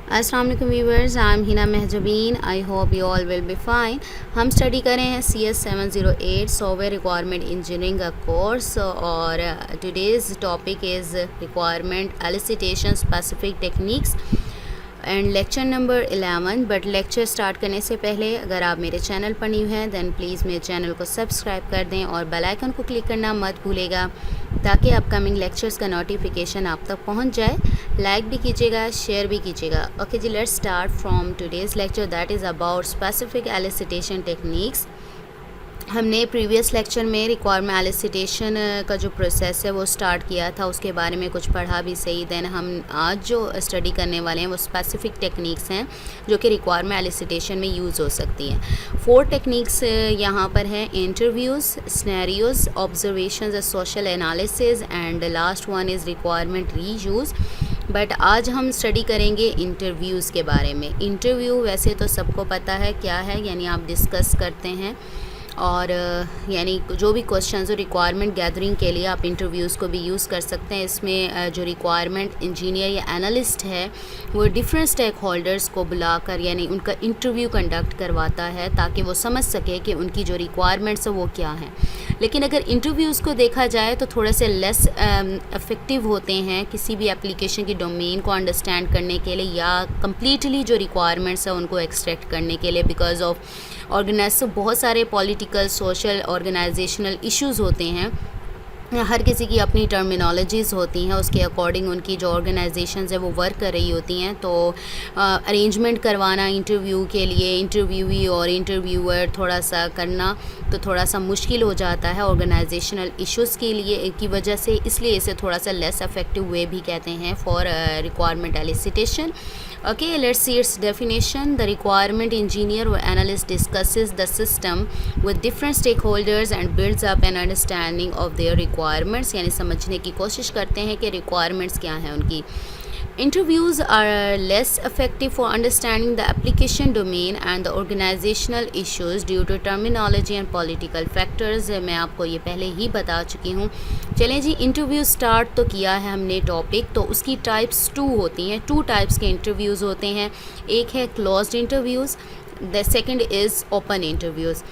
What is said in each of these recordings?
अस्सलाम वालेकुम viewers, I am Hina Mahjabeen. I hope you all will be fine. हम study कर रहे हैं CS708 सॉफ्टवेयर रिक्वायरमेंट इंजीनियरिंग का कोर्स और today's topic is requirement elicitation specific techniques and lecture number 11। But lecture start करने से पहले अगर आप मेरे चैनल पर न्यू हैं दैन प्लीज़ मेरे चैनल को सब्सक्राइब कर दें और बेल आइकन को क्लिक करना मत भूलेगा ताकि अपकमिंग लेक्चर्स का नोटिफिकेशन आप तक पहुंच जाए। लाइक भी कीजिएगा, शेयर भी कीजिएगा। ओके जी, let's start from today's lecture that is about specific elicitation techniques. हमने प्रीवियस लेक्चर में रिक्वायरमेंट एलिसिटेशन का जो प्रोसेस है वो स्टार्ट किया था, उसके बारे में कुछ पढ़ा भी सही। देन हम आज जो स्टडी करने वाले हैं वो स्पेसिफिक टेक्निक्स हैं जो कि रिक्वायरमेंट एलिसिटेशन में यूज़ हो सकती हैं। 4 टेक्निक्स यहाँ पर हैं: interviews, scenarios, observations, social analysis and last one is requirement reuse. But आज हम स्टडी करेंगे इंटरव्यूज़ के बारे में। इंटरव्यू वैसे तो सबको पता है क्या है, यानी आप डिस्कस करते हैं और यानी जो भी क्वेश्चंस हो रिक्वायरमेंट गैदरिंग के लिए आप इंटरव्यूज़ को भी यूज़ कर सकते हैं। इसमें जो रिक्वायरमेंट इंजीनियर या एनालिस्ट है वो डिफरेंट स्टेक होल्डर्स को बुलाकर यानी उनका इंटरव्यू कंडक्ट करवाता है ताकि वो समझ सके कि उनकी जो रिक्वायरमेंट्स है वो क्या हैं। लेकिन अगर इंटरव्यूज़ को देखा जाए तो थोड़े से लेस इफ़ेक्टिव होते हैं किसी भी एप्लीकेशन की डोमेन को अंडरस्टैंड करने के लिए या कम्प्लीटली जो रिक्वायरमेंट्स है उनको एक्सट्रैक्ट करने के लिए। बिकॉज ऑफ ऑर्गेनाइज बहुत सारे पॉलिटिकल, सोशल, ऑर्गेनाइजेशनल इश्यूज़ होते हैं। हर किसी की अपनी टर्मिनोलॉजीज़ होती हैं, उसके अकॉर्डिंग उनकी जो ऑर्गेनाइजेशंस है वो वर्क कर रही होती हैं। तो अरेंजमेंट करवाना इंटरव्यू के लिए इंटरव्यूई और इंटरव्यूअर थोड़ा सा करना तो थोड़ा सा मुश्किल हो जाता है ऑर्गेनाइजेशनल इश्यूज़ के लिए की वजह से, इसलिए इसे थोड़ा सा लेस इफेक्टिव वे भी कहते हैं for requirement elicitation. Okay, let's see its definition. The requirement engineer or analyst discusses the system with different stakeholders and builds up an understanding of their requirements. यानी समझने की कोशिश करते हैं कि requirements क्या हैं उनकी। Interviews are less effective for understanding the application domain and the organizational issues due to terminology and political factors. मैं आपको ये पहले ही बता चुकी हूँ। चलें जी, इंटरव्यू स्टार्ट तो किया है हमने टॉपिक, तो उसकी टाइप्स 2 होती हैं। 2 टाइप्स के इंटरव्यूज़ होते हैं। एक है closed interviews, the second is open interviews.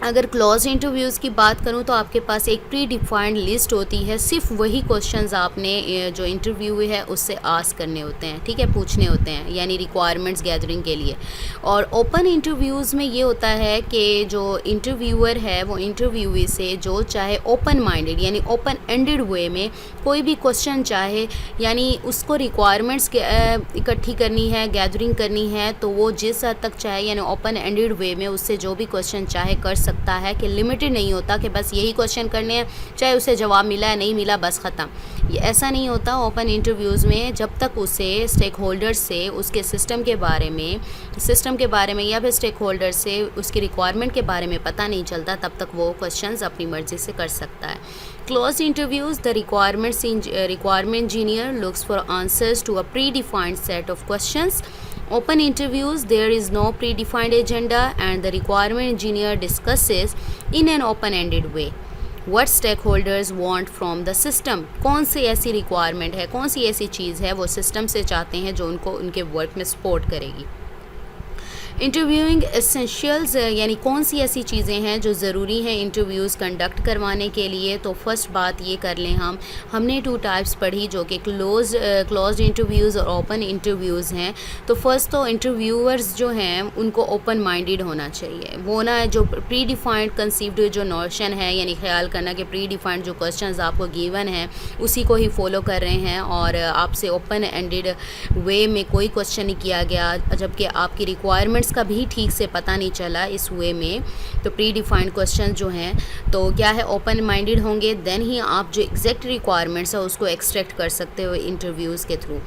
अगर क्लोज इंटरव्यूज़ की बात करूं तो आपके पास एक प्री डिफाइंड लिस्ट होती है, सिर्फ वही क्वेश्चंस आपने जो इंटरव्यू है उससे आस्क करने होते हैं, ठीक है, पूछने होते हैं, यानी रिक्वायरमेंट्स गैदरिंग के लिए। और ओपन इंटरव्यूज़ में ये होता है कि जो इंटरव्यूअर है वो इंटरव्यूई से जो चाहे ओपन माइंडेड यानी ओपन एंडेड वे में कोई भी क्वेश्चन चाहे, यानी उसको रिक्वायरमेंट्स इकट्ठी करनी है, गैदरिंग करनी है, तो वो जिस हद तक चाहे यानी ओपन एंडेड वे में उससे जो भी क्वेश्चन चाहे कर सकता है, कि लिमिटेड नहीं होता कि बस यही क्वेश्चन करने हैं, चाहे उसे जवाब मिला है नहीं मिला बस ख़त्म। ये ऐसा नहीं होता ओपन इंटरव्यूज़ में। जब तक उसे स्टेक होल्डर से उसके सिस्टम के बारे में या फिर स्टेक होल्डर से उसकी रिक्वायरमेंट के बारे में पता नहीं चलता, तब तक वो क्वेश्चंस अपनी मर्ज़ी से कर सकता है। Closed interviews, the requirement engineer looks for answers to a predefined set of questions. Open interviews, there is no predefined agenda and the requirement engineer discusses in an open-ended way what stakeholders want from the system. कौन सी ऐसी requirement है, कौन सी ऐसी चीज़ है वो system से चाहते हैं जो उनको उनके वर्क में सपोर्ट करेगी। इंटरव्यूइंग एसेंशियल्स, यानी कौन सी ऐसी चीज़ें हैं जो ज़रूरी हैं इंटरव्यूज़ कंडक्ट करवाने के लिए। तो फर्स्ट बात ये कर लें, हमने 2 टाइप्स पढ़ी जो कि क्लोज्ड इंटरव्यूज़ और ओपन इंटरव्यूज़ हैं। तो फर्स्ट तो इंटरव्यूअर्स जो हैं उनको ओपन माइंडेड होना चाहिए। वो ना जो प्री डिफाइंड कंसीव्ड जो नोशन है, यानी ख्याल करना कि प्री डिफाइंड जो क्वेश्चंस आपको गिवन हैं उसी को ही फॉलो कर रहे हैं और आपसे ओपन एंडेड वे में कोई क्वेश्चन नहीं किया गया, जबकि आपकी रिक्वायरमेंट्स का भी ठीक से पता नहीं चला इस वे में। तो प्री डिफाइंड क्वेश्चन जो हैं तो क्या है, ओपन माइंडेड होंगे, देन ही आप जो एग्जैक्ट रिक्वायरमेंट्स है उसको एक्सट्रैक्ट कर सकते हो इंटरव्यूज़ के थ्रू।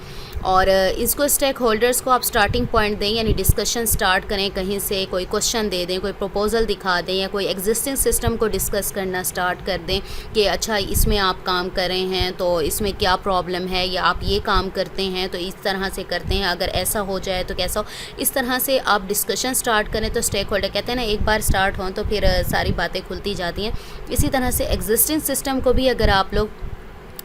और इसको स्टेक होल्डर्स को आप स्टार्टिंग पॉइंट दें, यानी डिस्कशन स्टार्ट करें, कहीं से कोई क्वेश्चन दे दें, कोई प्रपोजल दिखा दें या कोई एग्जिस्टिंग सिस्टम को डिस्कस करना स्टार्ट कर दें कि अच्छा इसमें आप काम कर रहे हैं तो इसमें क्या प्रॉब्लम है, या आप ये काम करते हैं तो इस तरह से करते हैं, अगर ऐसा हो जाए तो कैसा हो। इस तरह से आप डिस्कशन स्टार्ट करें तो स्टेक होल्डर कहते हैं ना, एक बार स्टार्ट हों तो फिर सारी बातें खुलती जाती हैं। इसी तरह से एग्जिस्टिंग सिस्टम को भी अगर आप लोग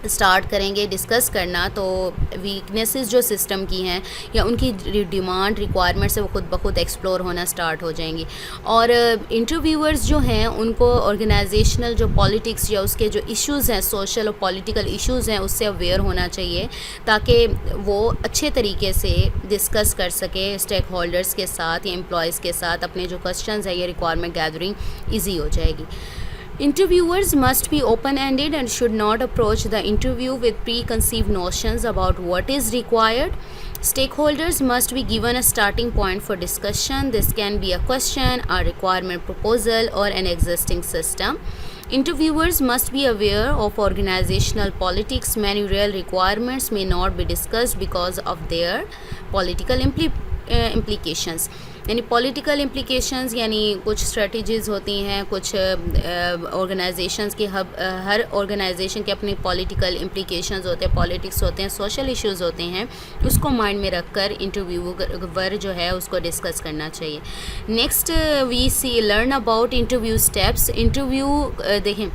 स्टार्ट करेंगे डिस्कस करना, तो वीकनेसेस जो सिस्टम की हैं या उनकी डिमांड रिक्वायरमेंट्स है वो खुद ब खुद एक्सप्लोर होना स्टार्ट हो जाएंगी। और इंटरव्यूअर्स जो हैं उनको ऑर्गेनाइजेशनल जो पॉलिटिक्स या उसके जो इश्यूज़ हैं, सोशल और पॉलिटिकल इश्यूज़ हैं, उससे अवेयर होना चाहिए ताकि वो अच्छे तरीके से डिस्कस कर सके स्टेक होल्डर्स के साथ या एम्प्लॉयज़ के साथ। अपने जो क्वेश्चंस है, ये रिक्वायरमेंट गैदरिंग ईजी हो जाएगी। Interviewers must be open-ended and should not approach the interview with preconceived notions about what is required. Stakeholders must be given a starting point for discussion. This can be a question, a requirement proposal, or an existing system. Interviewers must be aware of organizational politics. Many real requirements may not be discussed because of their political implications. यानी political implications यानी कुछ strategies होती हैं, कुछ organisations की हर organisation के अपने political implications होते हैं, पॉलिटिक्स होते हैं, सोशल इश्यूज़ होते हैं, उसको माइंड में रखकर इंटरव्यूअर जो है उसको डिस्कस करना चाहिए। Next we see learn about interview steps. Interview देखें,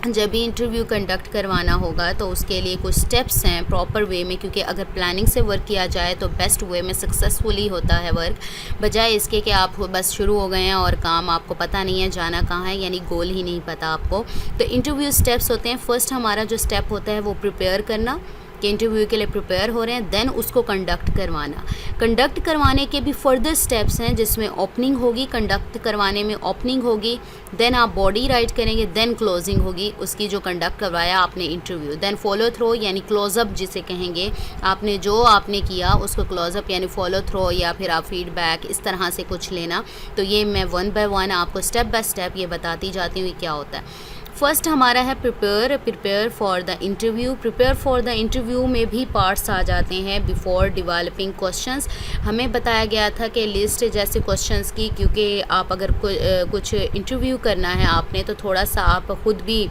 जब भी इंटरव्यू कंडक्ट करवाना होगा तो उसके लिए कुछ स्टेप्स हैं प्रॉपर वे में, क्योंकि अगर प्लानिंग से वर्क किया जाए तो बेस्ट वे में सक्सेसफुली होता है वर्क, बजाय इसके कि आप बस शुरू हो गए हैं और काम आपको पता नहीं है जाना कहाँ है, यानी गोल ही नहीं पता आपको। तो इंटरव्यू स्टेप्स होते हैं। फर्स्ट हमारा जो स्टेप होता है वो प्रिपेयर करना, कि इंटरव्यू के लिए प्रिपेयर हो रहे हैं, देन उसको कंडक्ट करवाना। कंडक्ट करवाने के भी फर्दर स्टेप्स हैं जिसमें ओपनिंग होगी, कंडक्ट करवाने में ओपनिंग होगी, देन आप बॉडी राइट करेंगे, देन क्लोजिंग होगी उसकी जो कंडक्ट करवाया आपने इंटरव्यू, देन फॉलो थ्रो यानी क्लोजअप जिसे कहेंगे, आपने जो आपने किया उसको क्लोजअप यानी फॉलो थ्रो या फिर आप फीडबैक इस तरह से कुछ लेना। तो ये मैं वन बाय वन आपको स्टेप बाय स्टेप ये बताती जाती हूँ क्या होता है। फर्स्ट हमारा है prepare for the interview. Prepare for the interview में भी पार्ट्स आ जाते हैं बिफोर डेवलपिंग क्वेश्चंस। हमें बताया गया था कि लिस्ट जैसे क्वेश्चंस की, क्योंकि आप अगर कुछ इंटरव्यू करना है आपने, तो थोड़ा सा आप ख़ुद भी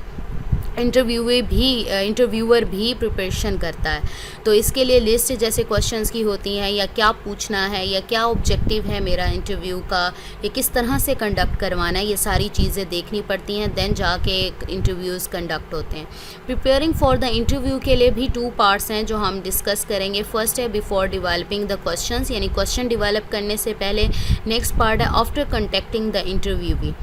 इंटरव्यूअर भी प्रिपरेशन करता है, तो इसके लिए लिस्ट जैसे क्वेश्चंस की होती हैं, या क्या पूछना है या क्या ऑब्जेक्टिव है मेरा इंटरव्यू का, या किस तरह से कंडक्ट करवाना है, ये सारी चीज़ें देखनी पड़ती हैं, देन जाके इंटरव्यूज़ कंडक्ट होते हैं। प्रिपेयरिंग फॉर द इंटरव्यू के लिए भी 2 पार्ट्स हैं जो हम डिस्कस करेंगे। फर्स्ट है बिफोर डेवलपिंग द क्वेश्चंस, यानी क्वेश्चन डेवलप करने से पहले। नेक्स्ट पार्ट है आफ्टर कंडक्टिंग द इंटरव्यू। भी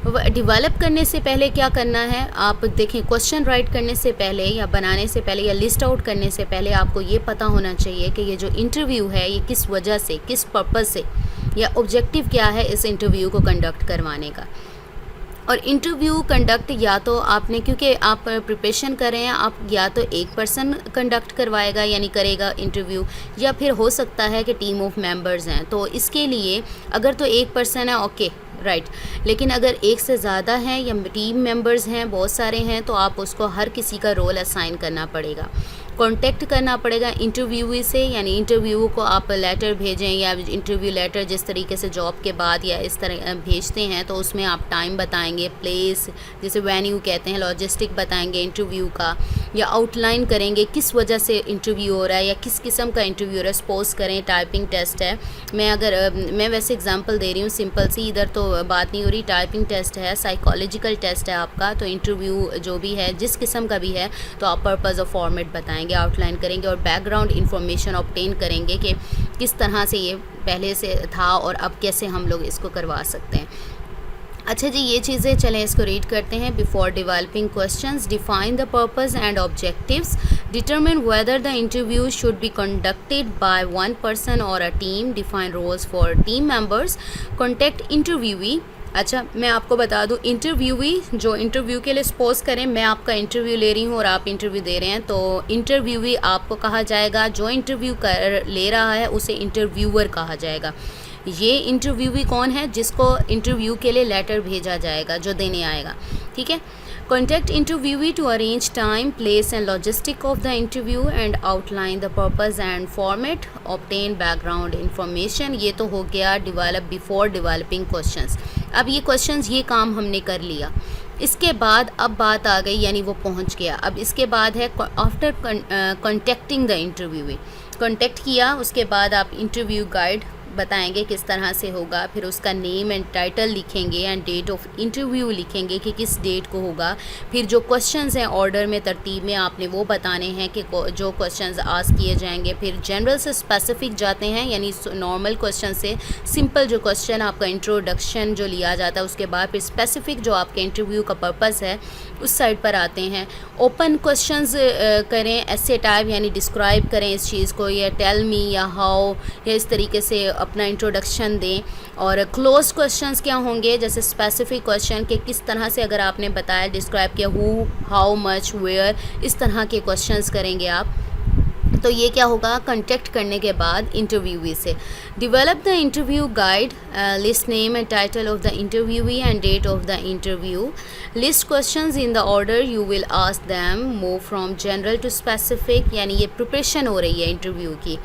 डेवलप करने से पहले क्या करना है, आप देखें क्वेश्चन राइट करने से पहले या बनाने से पहले या लिस्ट आउट करने से पहले आपको ये पता होना चाहिए कि ये जो इंटरव्यू है ये किस वजह से, किस पर्पज़ से, या ऑब्जेक्टिव क्या है इस इंटरव्यू को कंडक्ट करवाने का। और इंटरव्यू कंडक्ट या तो आपने, क्योंकि आप प्रिपरेशन कर रहे हैं, आप या तो एक पर्सन कंडक्ट करवाएगा यानी करेगा इंटरव्यू, या फिर हो सकता है कि टीम ऑफ मेंबर्स हैं। तो इसके लिए अगर तो एक पर्सन है ओके राइट, लेकिन अगर एक से ज़्यादा हैं या टीम मेंबर्स हैं, बहुत सारे हैं, तो आप उसको हर किसी का रोल असाइन करना पड़ेगा, कांटेक्ट करना पड़ेगा इंटरव्यूई से, यानी इंटरव्यू को आप लेटर भेजें या इंटरव्यू लेटर जिस तरीके से जॉब के बाद या इस तरह भेजते हैं, तो उसमें आप टाइम बताएंगे, प्लेस जैसे वेन्यू कहते हैं, लॉजिस्टिक बताएंगे इंटरव्यू का, या आउटलाइन करेंगे किस वजह से इंटरव्यू हो रहा है या किस किस्म का इंटरव्यू हो रहा है। सपोज करें टाइपिंग टेस्ट है, मैं वैसे एग्जांपल दे रही हूँ सिंपल सी, इधर तो बात नहीं हो रही, टाइपिंग टेस्ट है, साइकोलॉजिकल टेस्ट है आपका, तो इंटरव्यू जो भी है जिस किस्म का भी है, तो आप पर्पज़ और फॉर्मेट बताएंगे, आउटलाइन करेंगे और बैकग्राउंड इन्फॉर्मेशन ऑब्टेन करेंगे कि किस तरह से ये पहले से था और अब कैसे हम लोग इसको करवा सकते हैं। अच्छा जी, ये चीज़ें चलें इसको रीड करते हैं। Before developing questions, define the purpose and objectives, determine whether the interview should be conducted by one person or a team, define roles for team members, contact interviewee. अच्छा, मैं आपको बता दूं, इंटरव्यूई जो इंटरव्यू के लिए सपोज करें मैं आपका इंटरव्यू ले रही हूं और आप इंटरव्यू दे रहे हैं, तो इंटरव्यूई आपको कहा जाएगा, जो इंटरव्यू कर ले रहा है उसे इंटरव्यूअर कहा जाएगा। ये इंटरव्यूई कौन है, जिसको इंटरव्यू के लिए लेटर भेजा जाएगा, जो देने आएगा, ठीक है। Contact interviewee to arrange time, place and logistic of the interview and outline the purpose and format, obtain background information। ये तो हो गया develop before developing questions। अब ये questions ये काम हमने कर लिया, इसके बाद अब बात आ गई, यानी वो पहुंच गया। अब इसके बाद है after contacting the interviewee, contact किया, उसके बाद आप इंटरव्यू गाइड बताएंगे किस तरह से होगा, फिर उसका नेम एंड टाइटल लिखेंगे एंड डेट ऑफ इंटरव्यू लिखेंगे कि किस डेट को होगा। फिर जो क्वेश्चंस हैं ऑर्डर में, तरतीब में आपने वो बताने हैं कि जो क्वेश्चंस आस्क किए जाएंगे। फिर जनरल से स्पेसिफिक जाते हैं, यानी नॉर्मल क्वेश्चन से सिंपल जो क्वेश्चन आपका इंट्रोडक्शन जो लिया जाता है, उसके बाद फिर स्पेसिफिक जो आपके इंटरव्यू का पर्पस है उस साइड पर आते हैं। ओपन क्वेश्चंस करें, ऐसे टाइप यानी डिस्क्राइब करें इस चीज़ को, या टेल मी या हाउ, या इस तरीके से अपना इंट्रोडक्शन दें। और क्लोज क्वेश्चंस क्या होंगे, जैसे स्पेसिफिक क्वेश्चन के किस तरह से अगर आपने बताया, डिस्क्राइब किया, हु, हाउ मच, वेयर, इस तरह के क्वेश्चंस करेंगे आप। तो ये क्या होगा, कांटेक्ट करने के बाद इंटरव्यूवी से। Develop the interview guide, list name and title of the interviewee and date of the interview, list questions in the order you will ask them, move from general to specific, यानी ये preparation हो रही है interview की।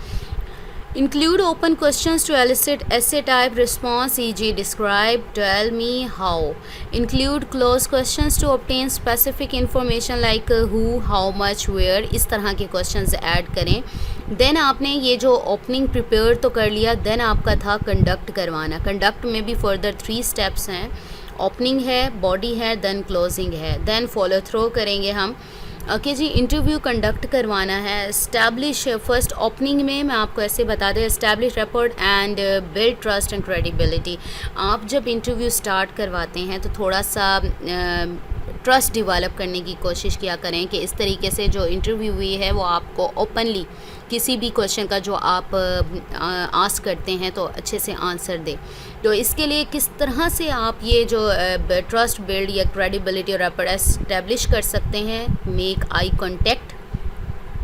Include open questions to elicit essay type response, e.g. describe, tell me, how. Include closed questions to obtain specific information like who, how much, where, इस तरह के questions add करें। देन आपने ये जो ओपनिंग प्रिपेयर तो कर लिया, देन आपका था कंडक्ट करवाना। कंडक्ट में भी फर्दर 3 स्टेप्स हैं, ओपनिंग है, बॉडी है, देन क्लोजिंग है, देन फॉलो थ्रो करेंगे हम। ओके जी, इंटरव्यू कंडक्ट करवाना है। इस्टेब्लिश, फर्स्ट ओपनिंग में मैं आपको ऐसे बता दें, establish rapport and build trust and credibility. आप जब इंटरव्यू स्टार्ट करवाते हैं तो थोड़ा सा ट्रस्ट डेवलप करने की कोशिश किया करें कि इस तरीके से जो इंटरव्यू हुई है वो आपको ओपनली किसी भी क्वेश्चन का जो आप आस्क करते हैं तो अच्छे से आंसर दे। तो इसके लिए किस तरह से आप ये जो ट्रस्ट बिल्ड या क्रेडिबिलिटी और रैपॉर्ट एस्टेब्लिश कर सकते हैं, मेक आई कॉन्टेक्ट,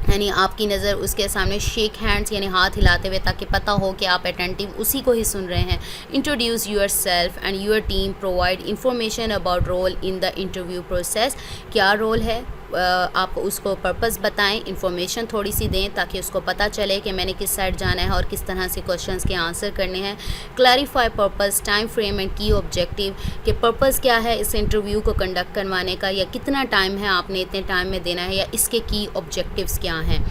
यानी आपकी नज़र उसके सामने, शेक हैंड्स यानी हाथ हिलाते हुए ताकि पता हो कि आप अटेंटिव उसी को ही सुन रहे हैं। Introduce yourself and your team, provide information about role in the interview process, क्या रोल है आप उसको पर्पस बताएं, इंफॉर्मेशन थोड़ी सी दें ताकि उसको पता चले कि मैंने किस साइड जाना है और किस तरह से क्वेश्चंस के आंसर करने हैं। Clarify purpose, time frame and की ऑब्जेक्टिव, कि पर्पस क्या है इस इंटरव्यू को कंडक्ट करवाने का, या कितना टाइम है आपने इतने टाइम में देना है, या इसके की ऑब्जेक्टिव्स क्या हैं।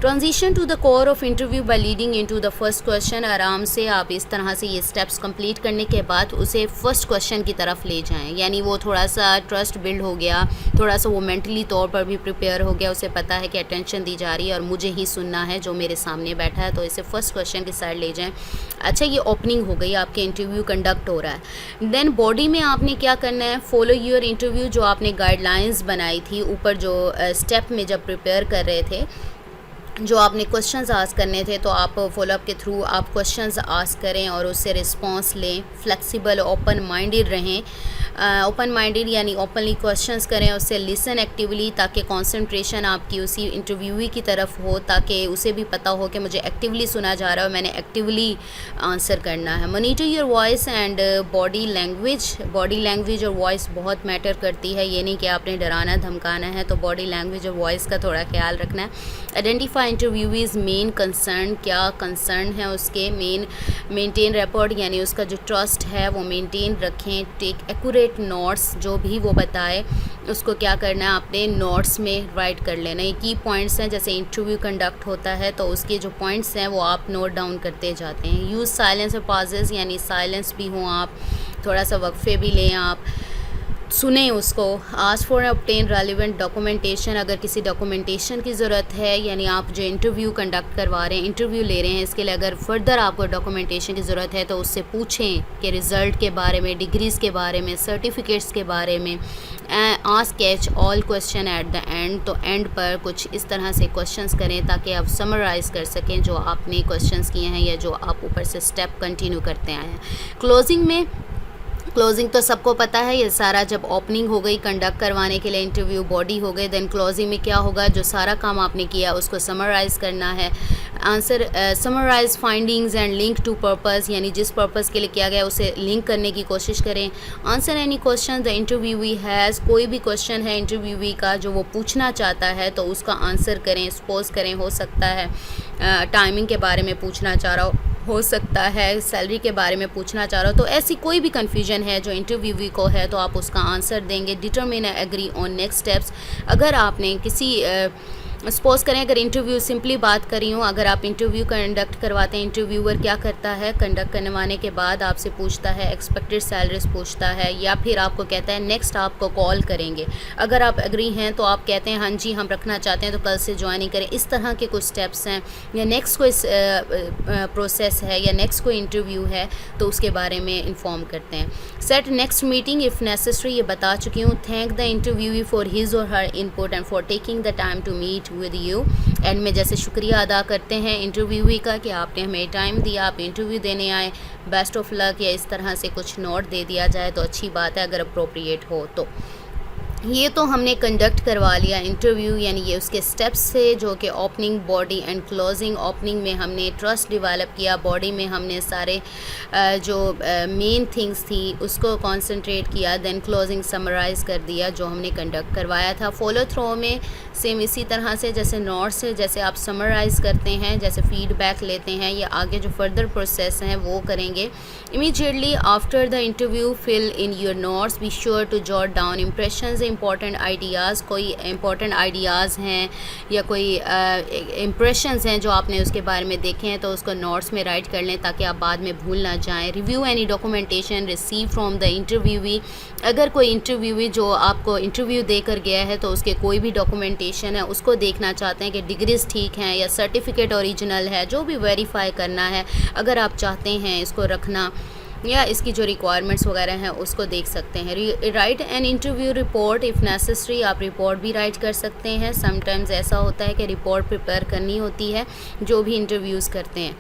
Transition to the core of interview by leading into the first question, आराम से आप इस तरह से ये स्टेप्स कंप्लीट करने के बाद उसे फर्स्ट क्वेश्चन की तरफ ले जाएं, यानी वो थोड़ा सा ट्रस्ट बिल्ड हो गया, थोड़ा सा वो मेंटली तौर पर भी प्रिपेयर हो गया, उसे पता है कि अटेंशन दी जा रही है और मुझे ही सुनना है जो मेरे सामने बैठा है, तो इसे फर्स्ट क्वेश्चन की साइड ले जाएं। अच्छा, ये ओपनिंग हो गई, आपके इंटरव्यू कंडक्ट हो रहा है। देन बॉडी में आपने क्या करना है, फॉलो योर इंटरव्यू, जो आपने गाइडलाइंस बनाई थी ऊपर जो स्टेप में जब प्रिपेयर कर रहे थे, जो आपने क्वेश्चंस आस्क करने थे, तो आप फॉलोअप के थ्रू आप क्वेश्चंस आस्क करें और उससे रिस्पांस लें। फ्लेक्सिबल, ओपन माइंडेड रहें, ओपन माइंडेड यानी ओपनली क्वेश्चंस करें, उससे लिसन एक्टिवली ताकि कंसंट्रेशन आपकी उसी इंटरव्यूई की तरफ हो, ताकि उसे भी पता हो कि मुझे एक्टिवली सुना जा रहा है और मैंने एक्टिवली आंसर करना है। Monitor your voice and body language, body language और वॉइस बहुत मैटर करती है, ये नहीं कि आपने डराना धमकाना है, तो बॉडी लैंग्वेज और वॉइस का थोड़ा ख्याल रखना है। आइडेंटिफाई इंटरव्यूज़ मेन कंसर्न, क्या कंसर्न है उसके, मेंटेन रैपॉर्ट यानी उसका जो ट्रस्ट है वो मेंटेन रखें। टेक एक्यूरेट नोट्स, जो भी वो बताए उसको क्या करना है, आपने नोट्स में राइट कर लेना। ये की पॉइंट्स हैं, जैसे इंटरव्यू कंडक्ट होता है तो उसके जो पॉइंट्स हैं वो आप नोट डाउन करते जाते हैं। यूज़ साइलेंस और पॉजेज़, यानी साइलेंस भी हों आप, थोड़ा सा वक्फे भी लें, आप सुने उसको। Ask for obtain relevant documentation, अगर किसी डॉक्यूमेंटेशन की ज़रूरत है, यानी आप जो इंटरव्यू कंडक्ट करवा रहे हैं, इंटरव्यू ले रहे हैं, इसके लिए अगर फर्दर आपको डॉक्यूमेंटेशन की ज़रूरत है तो उससे पूछें कि रिज़ल्ट के बारे में, डिग्रीज़ के बारे में, सर्टिफिकेट्स के बारे में। Ask catch all question at the end, तो एंड पर कुछ इस तरह से क्वेश्चंस करें ताकि आप समराइज़ कर सकें जो आपने क्वेश्चंस किए हैं या जो आप ऊपर से स्टेप कंटिन्यू करते आए हैं। क्लोजिंग में, क्लोजिंग तो सबको पता है, ये सारा जब ओपनिंग हो गई कंडक्ट करवाने के लिए, इंटरव्यू बॉडी हो गए, देन क्लोजिंग में क्या होगा, जो सारा काम आपने किया उसको समराइज़ करना है। Answer summarize findings and link to purpose, यानी जिस पर्पस के लिए किया गया उसे लिंक करने की कोशिश करें। Answer any question the interviewee has, कोई भी क्वेश्चन है इंटरव्यूवी का जो वो पूछना चाहता है तो उसका आंसर करें। सपोज करें, हो सकता है टाइमिंग के बारे में पूछना चाह रहा हो सकता है सैलरी के बारे में पूछना चाह रहा हो, तो ऐसी कोई भी कन्फ्यूजन है जो इंटरव्यूवी को है तो आप उसका आंसर देंगे। Determine agree on next steps, अगर आपने किसी सपोज़ करें अगर इंटरव्यू सिंपली बात कर रही हूँ, अगर आप इंटरव्यू कंडक्ट करवाते हैं, इंटरव्यूअर क्या करता है, कंडक्ट करवाने के बाद आपसे पूछता है एक्सपेक्टेड सैलरीज पूछता है, या फिर आपको कहता है नेक्स्ट आपको कॉल करेंगे। अगर आप एग्री हैं तो आप कहते हैं हाँ जी हम रखना चाहते हैं तो कल से ज्वाइनिंग करें। इस तरह के कुछ स्टेप्स हैं, या नेक्स्ट कोई प्रोसेस है या नेक्स्ट कोई इंटरव्यू है तो उसके बारे में इन्फॉर्म करते हैं। Set next meeting if necessary, ये बता चुकी हूँ। Thank the interviewee for his or her input and for taking the time to meet with you. End में जैसे शुक्रिया अदा करते हैं इंटरव्यूई का कि आपने हमें टाइम दिया, आप इंटरव्यू देने आए, बेस्ट ऑफ लक, या इस तरह से कुछ नोट दे दिया जाए तो अच्छी बात है अगर अप्रोप्रिएट हो तो। ये तो हमने कंडक्ट करवा लिया इंटरव्यू, यानी ये उसके स्टेप्स से जो कि opening, body and closing. Opening में हमने ट्रस्ट डेवलप किया, बॉडी में हमने सारे जो मेन थिंग्स थी उसको कंसंट्रेट किया, देन क्लोजिंग समराइज़ कर दिया जो हमने कंडक्ट करवाया था। फॉलो थ्रो में सेम इसी तरह से जैसे नोट्स से जैसे आप समराइज़ करते हैं, जैसे फीडबैक लेते हैं, या आगे जो फर्दर प्रोसेस हैं वो करेंगे। Immediately after the interview fill in your notes, be sure to jot down impressions, important ideas, कोई इंपॉर्टेंट आइडियाज़ हैं या कोई इम्प्रेशंस हैं जो आपने उसके बारे में देखे हैं तो उसको नोट्स में राइट कर लें ताकि आप बाद में भूल ना जाएं। Review any documentation receive from the interviewee, अगर कोई इंटरव्यूवी जो आपको इंटरव्यू देकर गया है तो उसके कोई भी डॉक्यूमेंटेशन है उसको देखना चाहते हैं कि डिग्रीज ठीक हैं या सर्टिफिकेट ओरिजिनल है, जो भी वेरीफाई करना है अगर आप चाहते हैं इसको रखना या इसकी जो रिक्वायरमेंट्स वगैरह हैं उसको देख सकते हैं। Right an interview report if necessary, आप रिपोर्ट भी राइट कर सकते हैं। समटाइम्स ऐसा होता है कि रिपोर्ट प्रिपेयर करनी होती है जो भी इंटरव्यूज़ करते हैं।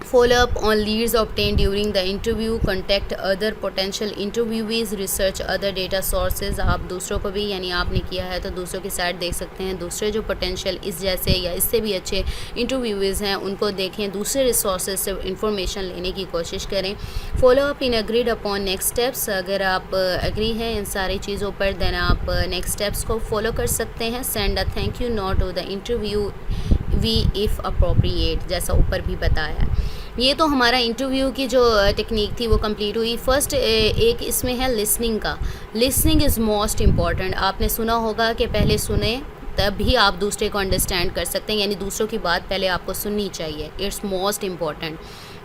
Follow up on leads obtained during the interview, contact other potential interviewees, research other data sources। आप दूसरों को भी, यानी आपने किया है तो दूसरों की साइट देख सकते हैं, दूसरे जो पोटेंशियल इस जैसे या इससे भी अच्छे इंटरव्यूअर्स हैं उनको देखें, दूसरे रिसोर्सेज से इंफॉर्मेशन लेने की कोशिश करें। Follow up in agreed upon next steps, अगर आप एग्री हैं इन सारी चीज़ों पर देन आप नेक्स्ट स्टेप्स को फॉलो कर सकते हैं। Send a thank you note to the interviewee if appropriate, जैसा ऊपर भी बताया। ये तो हमारा इंटरव्यू की जो टेक्निक थी वो कंप्लीट हुई। फर्स्ट एक इसमें है लिसनिंग का। Listening is most important. आपने सुना होगा कि पहले सुने तभी आप दूसरे को अंडरस्टैंड कर सकते हैं, यानी दूसरों की बात पहले आपको सुननी चाहिए। इट्स मोस्ट इम्पॉर्टेंट,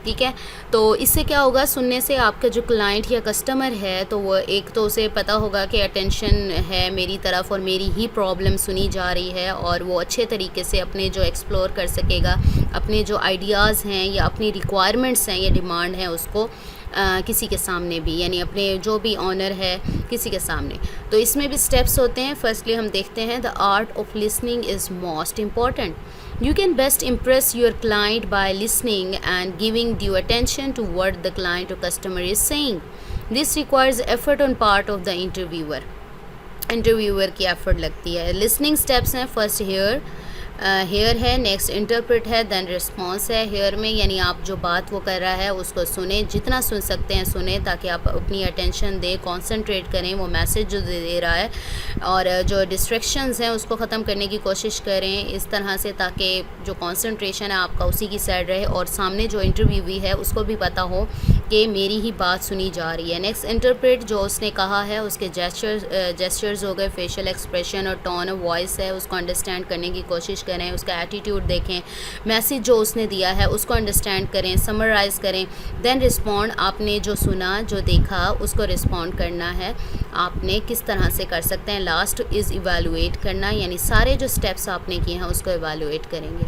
ठीक है। तो इससे क्या होगा, सुनने से आपका जो क्लाइंट या कस्टमर है तो वो एक तो उसे पता होगा कि अटेंशन है मेरी तरफ और मेरी ही प्रॉब्लम सुनी जा रही है, और वो अच्छे तरीके से अपने जो एक्सप्लोर कर सकेगा, अपने जो आइडियाज़ हैं या अपनी रिक्वायरमेंट्स हैं या डिमांड है उसको किसी के सामने भी, यानी अपने जो भी ऑनर है किसी के सामने। तो इसमें भी स्टेप्स होते हैं। फर्स्टली हम देखते हैं the art of listening is most important. You can best impress your client by listening and giving due attention to what the client or customer is saying. This requires effort on part of the interviewer. Interviewer की effort लगती है। Listening steps हैं, first hair है, next interpret है, then response है। Hair में यानी आप जो बात वो कर रहा है उसको सुने, जितना सुन सकते हैं सुने, ताकि आप अपनी अटेंशन दें, कंसंट्रेट करें वो मैसेज जो दे रहा है, और जो डिस्ट्रैक्शंस हैं उसको ख़त्म करने की कोशिश करें इस तरह से ताकि जो कंसंट्रेशन है आपका उसी की साइड रहे और सामने जो इंटरव्यूवी है उसको भी पता हो कि मेरी ही बात सुनी जा रही है। नेक्स्ट इंटरप्रेट, जो उसने कहा है उसके जेस्चर्स हो गए, फेशियल एक्सप्रेशन और टोन ऑफ वॉइस है उसको अंडरस्टैंड करने की कोशिश करें, उसका एटीट्यूड देखें, मैसेज जो उसने दिया है उसको अंडरस्टैंड करें, समराइज़ करें। देन रिस्पॉन्ड, आपने जो सुना जो देखा उसको रिस्पॉन्ड करना है, आपने किस तरह से कर सकते हैं। लास्ट इज़ इवैल्यूएट करना, यानी सारे जो स्टेप्स आपने किए हैं उसको इवैल्यूएट करेंगे।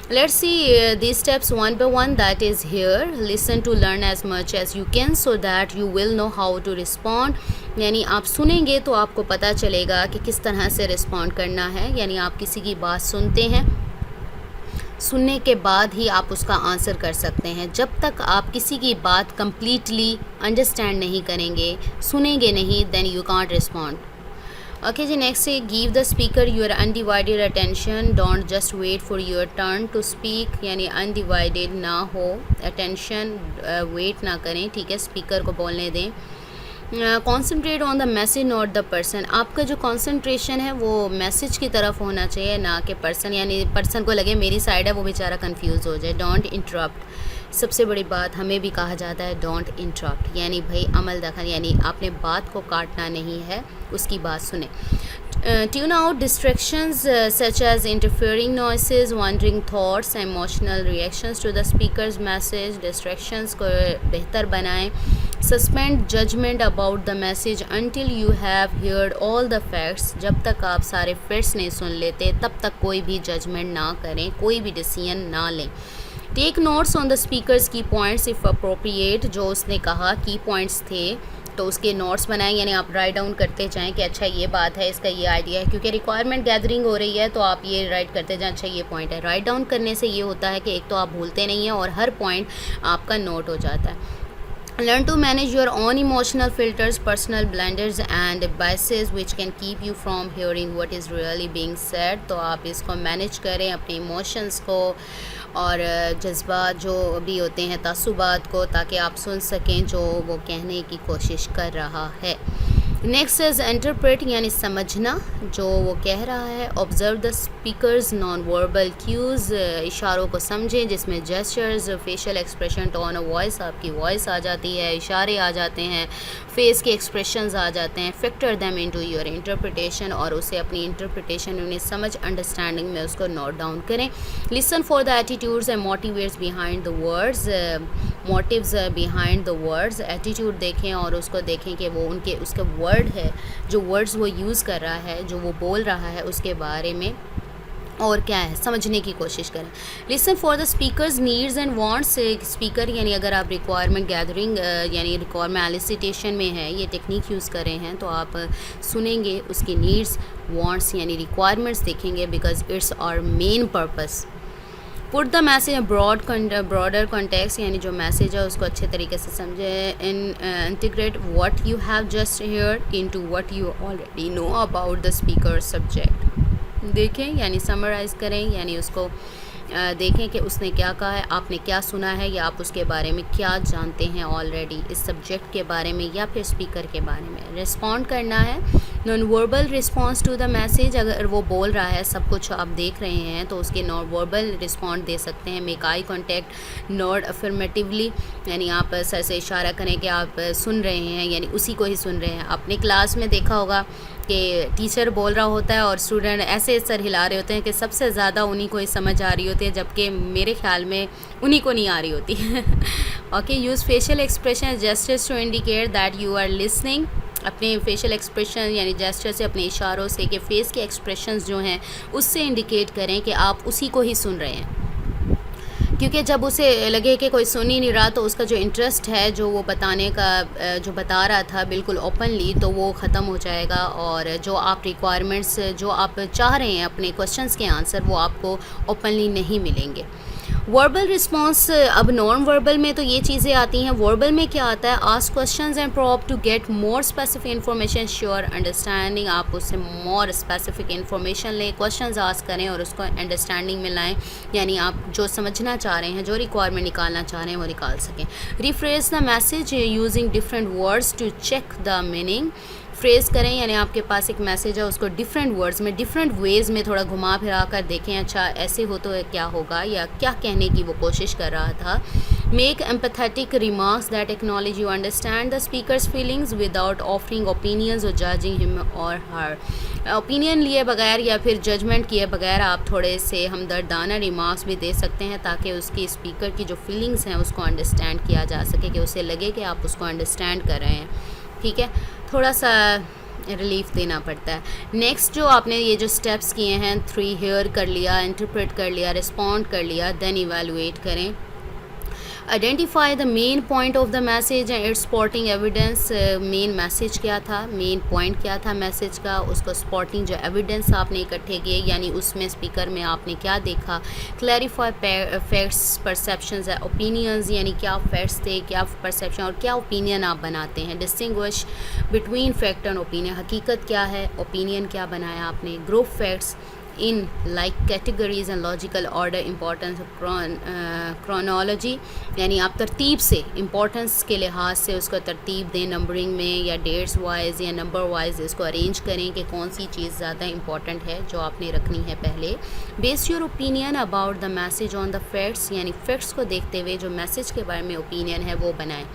Let's see these steps one by one. That is here. Listen to learn as much as you can so that you will know how to respond. यानी आप सुनेंगे तो आपको पता चलेगा कि किस तरह से रिस्पॉन्ड करना है। यानी आप किसी की बात सुनते हैं, सुनने के बाद ही आप उसका आंसर कर सकते हैं। जब तक आप किसी की बात कम्प्लीटली अंडरस्टैंड नहीं करेंगे, सुनेंगे नहीं, then you can't respond. Okay जी, नेक्स्ट है give the speaker your undivided attention, don't just wait for your turn to speak. यानी अनडिवाइडेड ना हो, अटेंशन वेट ना करें, ठीक है, स्पीकर को बोलने दें। Concentrate on the message not the person, आपका जो कॉन्सेंट्रेशन है वो मैसेज की तरफ होना चाहिए ना कि पर्सन, यानी पर्सन को लगे मेरी साइड है वो बेचारा कंफ्यूज हो जाए। डोंट इंटरप्ट, सबसे बड़ी बात हमें भी कहा जाता है डोंट इंटरप्ट, यानी भाई अमल दखल, यानी आपने बात को काटना नहीं है, उसकी बात सुने। Tune out distractions such as interfering noises, wandering thoughts, emotional reactions to the speaker's message. Distractions को बेहतर बनाएं. Suspend judgment about the message until you have heard all the facts. जब तक आप सारे facts नहीं सुन लेते तब तक कोई भी judgment ना करें, कोई भी decision ना लें. Take notes on the speakers की पॉइंट्स इफ़ अप्रोप्रिएट. जो उसने कहा की पॉइंट्स थे तो उसके नोट्स बनाएं, यानी आप राइट डाउन करते जाएं कि अच्छा ये बात है, इसका ये आइडिया है, क्योंकि रिक्वायरमेंट गैदरिंग हो रही है तो आप ये राइट करते जाएं अच्छा ये पॉइंट है. राइट डाउन करने से ये होता है कि एक तो आप भूलते नहीं हैं और हर पॉइंट आपका नोट हो जाता है. Learn to manage your own emotional filters, personal blinders and biases which can keep you from hearing what is really being said. तो आप इसको मैनेज करें अपने इमोशंस को और जज्बात जो भी होते हैं, तासुबात को, ताकि आप सुन सकें जो वो कहने की कोशिश कर रहा है. नेक्स्ट इज़ इंटरप्रेट, यानी समझना जो वो कह रहा है. Observe the speakers non verbal cues, इशारों को समझें जिसमें gestures, facial expression, tone of voice, आपकी वॉइस आ जाती है, इशारे आ जाते हैं, फेस के एक्सप्रेशंस आ जाते हैं. Factor them into your interpretation, और उसे अपनी इंटरप्रिटेशन उन्हें समझ अंडरस्टैंडिंग में उसको नोट डाउन करें. Listen for the attitudes and motivates behind the words, motives behind the words. Attitude देखें और उसको देखें कि वो उनके उसके वर्ड है, जो वर्ड्स वो यूज़ कर रहा है, जो वो बोल रहा है, उसके बारे में और क्या है समझने की कोशिश करें. Listen for the speakers needs and wants. Speaker यानी अगर आप रिक्वायरमेंट गैदरिंग यानी रिक्वायरमेंट एलिसिटेशन में है, ये टेक्निक यूज़ कर रहे हैं, तो आप सुनेंगे उसकी नीड्स, वांट्स यानी रिक्वायरमेंट्स देखेंगे, because it's our main purpose. Put the message broader context, यानी जो मैसेज है उसको अच्छे तरीके से समझे. Integrate what you have just heard into what you already know about the speaker subject. देखें यानी समराइज़ करें, यानी उसको देखें कि उसने क्या कहा है, आपने क्या सुना है, या आप उसके बारे में क्या जानते हैं ऑलरेडी इस सब्जेक्ट के बारे में या फिर स्पीकर के बारे में. रिस्पॉन्ड करना है. Non verbal response to the message, अगर वो बोल रहा है सब कुछ आप देख रहे हैं तो उसके नॉन वर्बल रिस्पॉन्ड दे सकते हैं. मेक आई कॉन्टैक्ट, नॉड अफर्मेटिवली, यानी आप सर से इशारा करें कि आप सुन रहे हैं, यानी उसी को ही सुन रहे हैं. अपने क्लास में देखा होगा कि टीचर बोल रहा होता है और स्टूडेंट ऐसे सर हिला रहे होते हैं कि सबसे ज़्यादा उन्हीं को ही समझ आ रही होती है, जबकि मेरे ख्याल में उन्हीं को नहीं आ रही होती है. Okay, use facial expression gestures to indicate that you are listening. अपने फेशियल एक्सप्रेशन यानी जेस्चर से, अपने इशारों से, कि फेस के एक्सप्रेशंस जो हैं उससे इंडिकेट करें कि आप उसी को ही सुन रहे हैं. क्योंकि जब उसे लगे कि कोई सुन ही नहीं रहा तो उसका जो इंटरेस्ट है जो वो बताने का जो बता रहा था बिल्कुल ओपनली, तो वो ख़त्म हो जाएगा और जो आप रिक्वायरमेंट्स जो आप चाह रहे हैं अपने क्वेश्चंस के आंसर वो आपको ओपनली नहीं मिलेंगे. वर्बल रिस्पॉन्स, अब नॉन वर्बल में तो ये चीज़ें आती हैं. वर्बल में क्या आता है, ask questions and probe to get more specific information, sure understanding. आप उससे मोर स्पेसिफिक इन्फॉर्मेशन लें, क्वेश्चंस आस्क करें और उसको अंडरस्टैंडिंग में लाएं, यानी आप जो समझना चाह रहे हैं, जो रिक्वायरमेंट निकालना चाह रहे हैं वो निकाल सकें. Rephrase the message using different words to check the meaning. Phrase करें, यानी आपके पास एक मैसेज है उसको डिफरेंट वर्ड्स में, डिफरेंट वेज़ में थोड़ा घुमा फिरा कर देखें, अच्छा ऐसे हो तो क्या होगा, या क्या कहने की वो कोशिश कर रहा था. Make empathetic remarks that acknowledge you understand the speakers feelings without offering opinions और जजिंग हिम और हर. ओपिनियन लिए बगैर या फिर जजमेंट किए बगैर आप थोड़े से हमदर्दाना रिमार्क्स भी दे सकते हैं, ताकि उसकी स्पीकर की जो फीलिंग्स हैं उसको अंडरस्टैंड किया जा सके, कि उसे लगे कि आप उसको अंडरस्टैंड कर रहे हैं. ठीक है, थोड़ा सा रिलीफ देना पड़ता है. नेक्स्ट जो आपने ये जो स्टेप्स किए हैं, 3 हेयर कर लिया, इंटरप्रेट कर लिया, रिस्पॉन्ड कर लिया, देन इवैल्यूएट करें. Identify the main point of the message and it's spotting evidence. Main message क्या था, मेन पॉइंट क्या था मैसेज का, उसको स्पॉटिंग जो एविडेंस आपने इकट्ठे किए, यानी उसमें स्पीकर में आपने क्या देखा. क्लैरिफाई फैक्ट्स, परसेप्शंस, ओपिनियंस, यानी क्या फैक्ट्स थे, क्या परसेप्शन और क्या ओपिनियन आप बनाते हैं. Distinguish between fact and opinion, हकीकत क्या है, ओपिनियन क्या बनाया आपने. Group facts in like categories and logical order. Importance chronology, यानी आप तरतीब से, इम्पोर्टेंस के लिहाज से उसको तरतीब दें, नंबरिंग में या डेट्स वाइज या नंबर वाइज इसको अरेंज करें कि कौन सी चीज़ ज़्यादा इंपॉर्टेंट है जो आपने रखनी है पहले. Base your opinion about the message on the facts, यानी फैक्ट्स को देखते हुए जो मैसेज के बारे में ओपिनियन है वो बनाएं.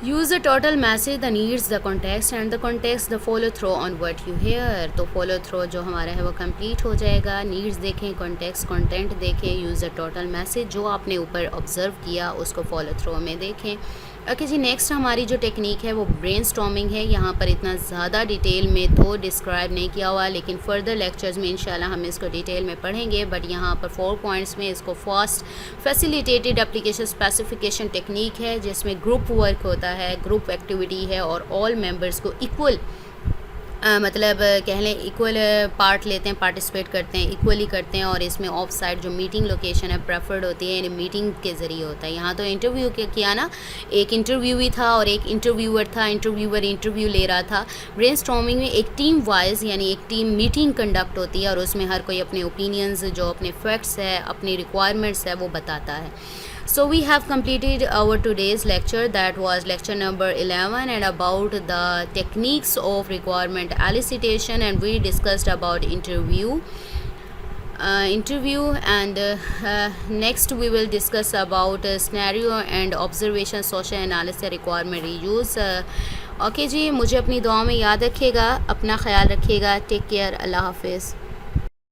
Use the total message, the needs, the context and the context, the follow through on what you hear. तो फॉलो थ्रो जो हमारा है वो कंप्लीट हो जाएगा। नीड्स देखें, कॉन्टेक्स्ट कंटेंट देखें, यूज़ द टोटल मैसेज, जो आपने ऊपर ऑब्ज़र्व किया उसको फॉलो थ्रो में देखें। ओके जी, नेक्स्ट हमारी जो टेक्निक है वो ब्रेनस्टॉर्मिंग है। यहाँ पर इतना ज़्यादा डिटेल में तो डिस्क्राइब नहीं किया हुआ, लेकिन फर्दर लेक्चर्स में इंशाल्लाह हम इसको डिटेल में पढ़ेंगे। बट यहाँ पर 4 पॉइंट्स में इसको first facilitated application specification technique है, जिसमें ग्रुप वर्क होता है, ग्रुप एक्टिविटी है और ऑल मेंबर्स को इक्वल मतलब कह लें इक्वल पार्ट लेते हैं, पार्टिसिपेट करते हैं, इक्वली करते हैं। और इसमें ऑफ साइड जो मीटिंग लोकेशन है प्रेफर्ड होती है, यानी मीटिंग के ज़रिए होता है। यहाँ तो इंटरव्यू किया ना, एक इंटरव्यूई था और एक इंटरव्यूअर था, इंटरव्यूअर इंटरव्यू ले रहा था। ब्रेनस्टॉर्मिंग में एक टीम वाइज यानी एक टीम मीटिंग कंडक्ट होती है और उसमें हर कोई अपने ओपिनियंस, जो अपने फैक्ट्स है, अपनी रिक्वायरमेंट्स है वो बताता है। So we have completed our today's lecture, that was lecture number 11, and about the techniques of requirement elicitation, and we discussed about interview and next we will discuss about scenario and observation, social analysis, requirement reuse. Okay जी, मुझे अपनी दुआ में याद रखिएगा, अपना ख्याल रखिएगा। टेक केयर, अल्लाह हाफिज़।